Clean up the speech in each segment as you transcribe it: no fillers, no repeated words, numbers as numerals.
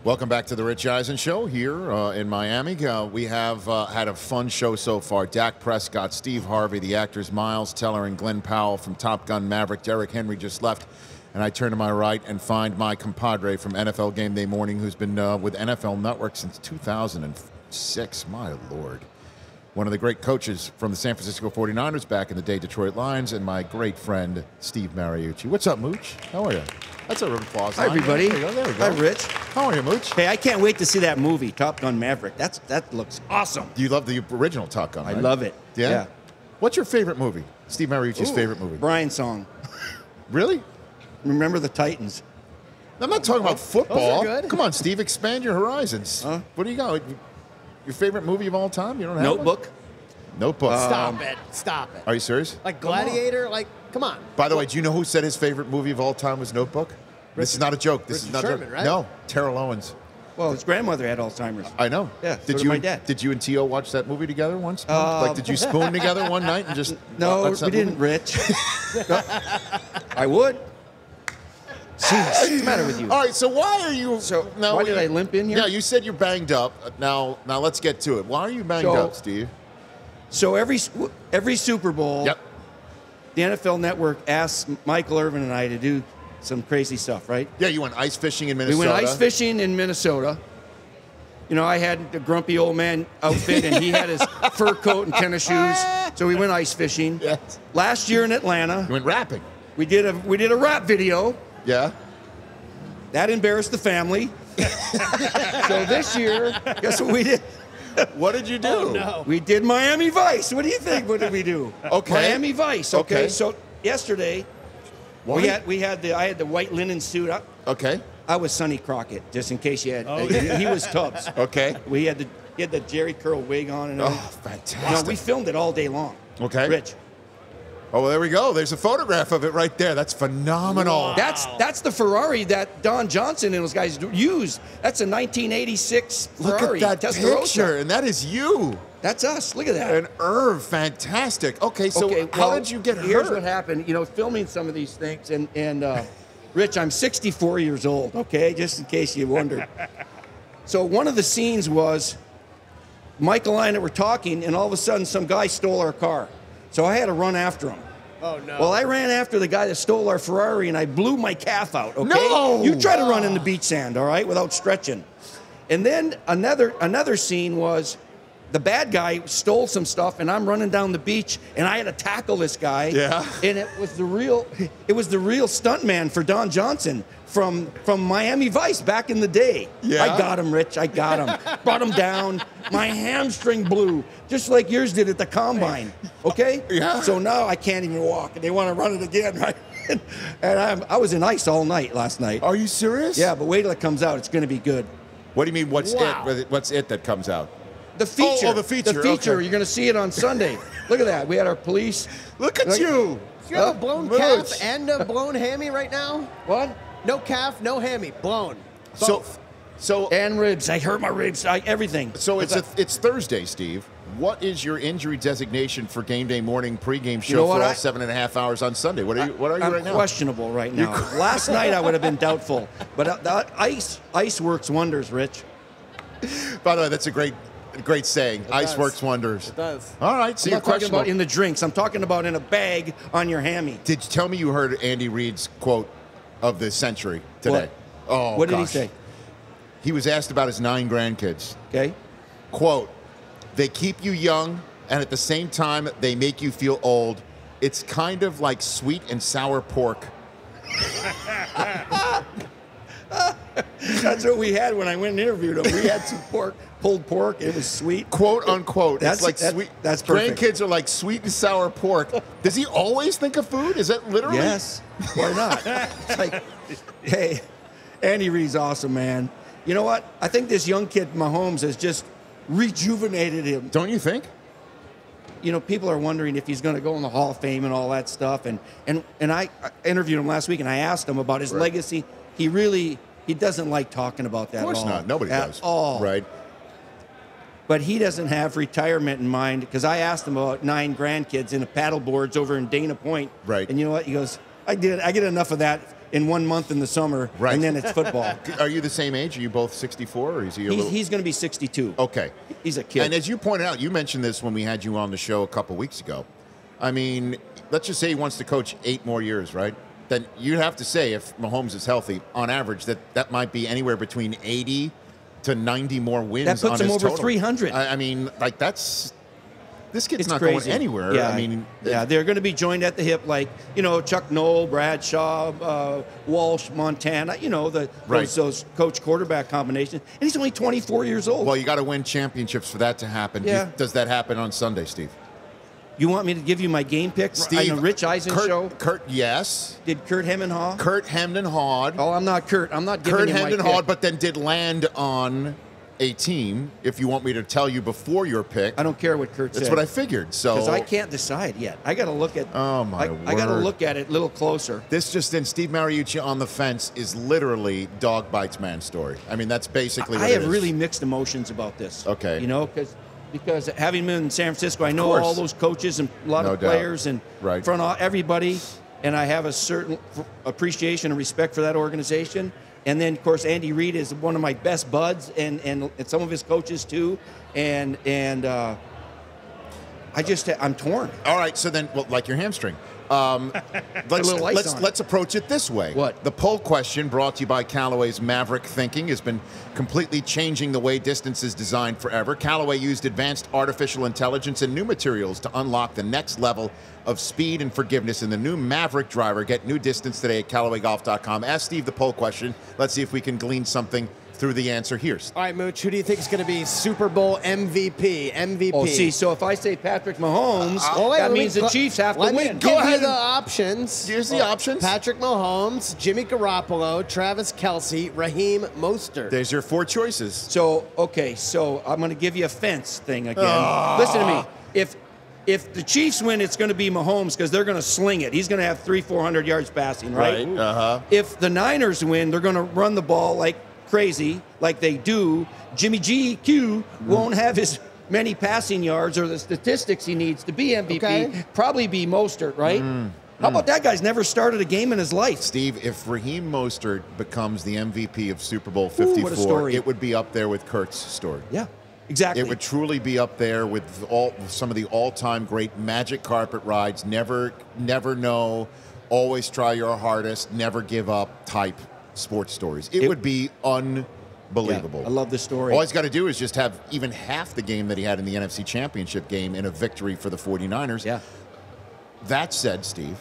Welcome back to the Rich Eisen Show here in Miami. We have had a fun show so far. Dak Prescott, Steve Harvey, the actors Miles Teller and Glenn Powell from Top Gun Maverick. Derrick Henry just left. And I turn to my right and find my compadre from NFL Game Day Morning, who's been with NFL Network since 2006. My Lord. One of the great coaches from the San Francisco 49ers back in the day, Detroit Lions, and my great friend, Steve Mariucci. What's up, Mooch? How are you? That's a round of applause. Hi, everybody. There we go. Hi, Rich. How are you, Mooch? Hey, I can't wait to see that movie, Top Gun Maverick. That looks awesome. You love the original Top Gun, right? I love it. Yeah? What's your favorite movie? Steve Mariucci's favorite movie? Brian's song. Really? Remember the Titans. I'm not talking about football. Those are good. Come on, Steve, expand your horizons. Huh? What do you got? Your favorite movie of all time? You don't have Notebook. one? Notebook. Stop it. Stop it. Are you serious? Like Gladiator? Like, come on. By the way, do you know who said his favorite movie of all time was Notebook? This is not a joke. This is Richard not Sherman, a joke. right? No, Terrell Owens. Well, his grandmother had Alzheimer's. I know. Yeah, so Did did you my dad. Did you and T.O. watch that movie together once? Like, did you spoon together one night and just? No, watch that we didn't, movie? Rich. I would. Jeez, what's the matter with you? All right. So why are you? So, why did I limp in here? Yeah, you said you're banged up. Now let's get to it. Why are you banged up, Steve? So every Super Bowl, Yep. the NFL Network asks Michael Irvin and I to do some crazy stuff, right? Yeah, you went ice fishing in We Minnesota. went ice fishing in Minnesota. You know, I had the grumpy old man outfit, and he had his fur coat and tennis shoes. So we went ice fishing. Yes. Last year in Atlanta, You went rapping. we did a rap video. Yeah. That embarrassed the family. So this year, guess what we did? What did you do? Oh, no. We did Miami Vice. What do you think? What did we do? Okay. Miami Vice. Okay. Okay. So yesterday, What? I had the white linen suit. Okay. I was Sonny Crockett, just in case you had. Oh, he was Tubbs. Okay. He had the Jerry curl wig on and Oh, everything. fantastic. No, we filmed it all day long. Okay. Rich. Oh, well, there we go. There's a photograph of it right there. That's phenomenal. Wow. That's the Ferrari that Don Johnson and those guys used. That's a 1986 Look Ferrari at that Testarossa. picture, and that is you. That's us. Look at that. And Irv, fantastic. Okay, so Okay, how well, did you get Here's hurt? what happened. You know, filming some of these things, and Rich, I'm 64 years old. Okay, just in case you wondered. So one of the scenes was Michael and I were talking, and all of a sudden, some guy stole our car. So I had to run after him. Oh, no. Well, I ran after the guy that stole our Ferrari, and I blew my calf out. Okay, No! You try to run in the beach sand, all right, without stretching. And then another scene was the bad guy stole some stuff, and I'm running down the beach, and I had to tackle this guy. Yeah. And it was the real stuntman for Don Johnson from Miami Vice back in the day. Yeah. I got him, Rich. I got him. Brought him down. My hamstring blew, just like yours did at the combine. Okay. Yeah. So now I can't even walk, and they want to run it again, right? And I was in ice all night last night. Are you serious? Yeah, but wait till it comes out. It's going to be good. What do you mean, what's Wow. it? What's it that comes out? The feature. Oh, the feature, The feature. okay. You're going to see it on Sunday. Look at that. We had our police. Look at Like- you. You have a blown Mooch. calf and a blown hammy right now? What? No calf, no hammy. Blown. So, so, And ribs. I hurt my ribs. Everything. so it's Thursday, Steve. What is your injury designation for Game Day Morning pregame show know what? for all 7.5 hours on Sunday? What are you I'm right now? questionable right now. Last night I would have been doubtful, but ice works wonders, Rich. By the way, that's a great saying. Ice does. works wonders. It does. All right, so I'm you're not talking questionable. about in the drinks. I'm talking about in a bag on your hammy. Did you tell me you heard Andy Reid's quote of the century today? What? Oh, What did he gosh. say? He was asked about his 9 grandkids. Okay. Quote, they keep you young, and at the same time, they make you feel old. It's kind of like sweet and sour pork. That's what we had when I went and interviewed him. We had some pulled pork. It was sweet. Quote, unquote. That's- it's like that- sweet. that's perfect. Grandkids are like sweet and sour pork. Does he always think of food? Is that literally? Yes. Why not? It's like, hey, Andy Reid's awesome, man. You know what? I think this young kid, Mahomes, has just rejuvenated him. Don't you think? You know, people are wondering if he's going to go in the Hall of Fame and all that stuff. And I interviewed him last week, and I asked him about his legacy. He doesn't like talking about that Of course at all. not. Nobody at does. all. Right. But he doesn't have retirement in mind, because I asked him about 9 grandkids in a paddle boards over in Dana Point. Right. And you know what? He goes, I get enough of that in 1 month in the summer, Right. and then it's football. Are you the same age? Are you both 64, or is he a little? He's going to be 62. Okay. He's a kid. And as you pointed out, you mentioned this when we had you on the show a couple weeks ago. I mean, let's just say he wants to coach 8 more years, right? Then you'd have to say, if Mahomes is healthy, on average, that might be anywhere between 80 to 90 more wins. That puts on him his over total. 300. I mean, like this kid's It's not crazy. going anywhere. Yeah, I mean, yeah, they're going to be joined at the hip, like Chuck Noll, Bradshaw, Walsh, Montana. Right. Those coach quarterback combinations, and he's only 24 years old. well, you got to win championships for that to happen. Yeah. Does that happen on Sunday, Steve? You want me to give you my game picks? Steve, on the Rich Eisen show? Kurt, yes. Did Kurt Hemmenhaw? Kurt Hemden-Hawd. Oh, I'm not Kurt. I'm not giving Kurt you my Hemden-Hawd, pick. but then did land on a team. If you want me to tell you before your pick, I don't care what Kurt said. that's what I figured. So Because I can't decide yet. I got to look at. Oh, my I got to word. look at it a little closer. This just in, Steve Mariucci on the fence is literally dog bites man story. I mean, that's basically what I it have is. really mixed emotions about this. Okay. Because having been in San Francisco, I know course. all those coaches and a lot No of doubt. players and Right. everybody, and I have a certain appreciation and respect for that organization. And then, of course, Andy Reid is one of my best buds, and some of his coaches too. And I'm torn. All right, so then, well, like your hamstring. little ice on it. Let's approach it this way. What? The poll question brought to you by Callaway's Maverick Thinking has been completely changing the way distance is designed forever. Callaway used advanced artificial intelligence and new materials to unlock the next level of speed and forgiveness in the new Maverick driver. Get new distance today at CallawayGolf.com. Ask Steve the poll question. Let's see if we can glean something through the answer here. All right, Mooch, who do you think is going to be Super Bowl MVP? MVP. Oh, see, so if I say Patrick Mahomes, Well, wait, that let me- means the Chiefs have to Let me win. give ahead you the and- options. Here's the options. Patrick Mahomes, Jimmy Garoppolo, Travis Kelce, Raheem Mostert. There's your 4 choices. So I'm going to give you a fence thing again. Listen to me. If the Chiefs win, it's going to be Mahomes because they're going to sling it. He's going to have 300-400 yards passing, right? Uh-huh. If the Niners win, they're going to run the ball like crazy, like they do. Jimmy GQ won't have as many passing yards or the statistics he needs to be MVP. Okay. Probably be Mostert, right? How about that guy's never started a game in his life? Steve, if Raheem Mostert becomes the MVP of Super Bowl Ooh, 54, what a story. it would be up there with Kurt's story. Yeah, exactly. It would truly be up there with some of the all-time great magic carpet rides, never know, always try your hardest, never give up type sports stories. It would be unbelievable. Yeah, I love this story. All he's got to do is just have even half the game that he had in the NFC Championship game in a victory for the 49ers. Yeah. That said, Steve.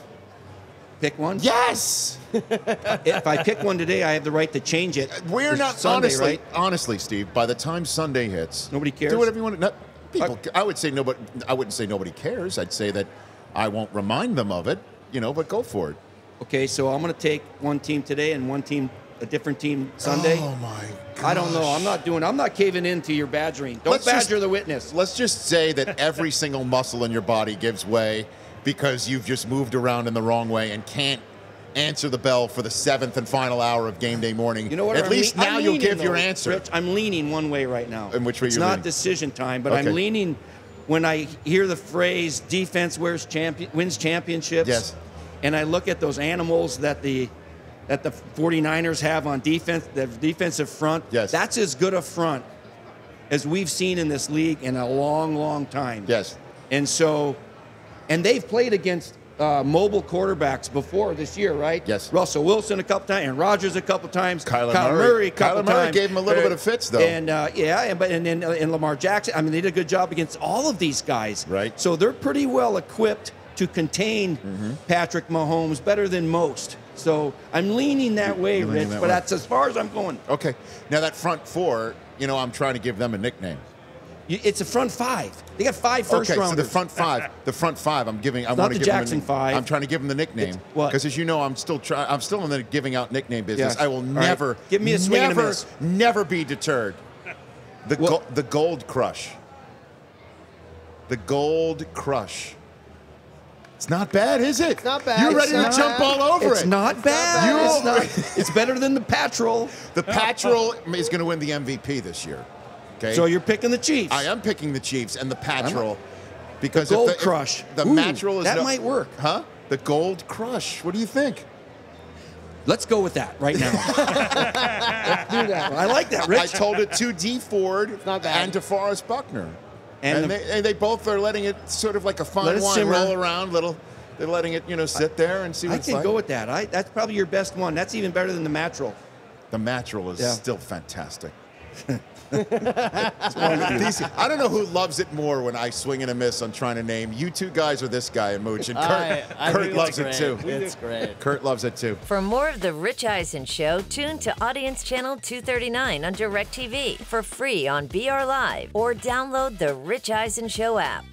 Pick one? Yes! If I pick one today, I have the right to change it. We're for not Sunday, right? honestly, Steve. By the time Sunday hits, Nobody cares? Do whatever you want. No, people, I would say nobody. I wouldn't say nobody cares. I'd say that I won't remind them of it. But go for it. Okay, so I'm going to take one team today and one team, a different team Sunday. Oh my God! I don't know. I'm not caving in to your badgering. Don't badger the witness. Let's just say that every single muscle in your body gives way because you've just moved around in the wrong way and can't answer the bell for the 7th and final hour of game day morning. You know what? At least now you'll give your though, answer. Rich, I'm leaning one way right now. And which way it's you're not leaning? decision time, but Okay. I'm leaning when I hear the phrase "defense wins championships." Yes. And I look at those animals that the 49ers have on defense, the defensive front. Yes. That's as good a front as we've seen in this league in a long, long time. Yes. And they've played against mobile quarterbacks before this year, right? Yes. Russell Wilson a couple times, and Rodgers a couple times. Kyler Murray a couple Kyler Murray times. gave him a little bit of fits, though. And and Lamar Jackson. I mean, they did a good job against all of these guys. Right. So they're pretty well equipped to contain Patrick Mahomes better than most. So I'm leaning that way, You're leaning Rich. that But way. that's as far as I'm going. Okay. Now that front 4, I'm trying to give them a nickname. It's a front 5. They got 5 first Okay, rounders. so the front 5, I'm giving. I not want to the give Jackson them. 5. I'm trying to give them the nickname. It's what? Because as you know, I'm still in the giving out nickname business. Yes. I will All right. never, Give me a swing and a never, miss. never be deterred. The Gold Crush. The Gold Crush. It's not bad, is it? It's not bad. You're It's ready to not jump bad. all over It's it. not bad. You- It's better than the Patrol. The Patrol is going to win the MVP this year. Okay. So you're picking the Chiefs. I am picking the Chiefs and the Patrol because The Gold if Crush. The Ooh, Patrol is that might work. Huh? The Gold Crush. What do you think? Let's go with that right now. Let's do that. I like that, Rich. I told it to D. Ford not bad. and to Forrest Buckner. And And they both are letting it sort of like a Let fine it wine simmer. roll around. They're letting it, sit there and see what I it's can like. go with that. That's probably your best one. That's even better than the Mattrel. The Mattrel is Yeah. still fantastic. I don't know who loves it more when I swing and a miss on trying to name. You two guys or this guy and Mooch. And I Kurt think loves it's it too. great. It's great. Kurt loves it too. For more of The Rich Eisen Show, tune to Audience Channel 239 on DirecTV for free on BR Live or download the Rich Eisen Show app.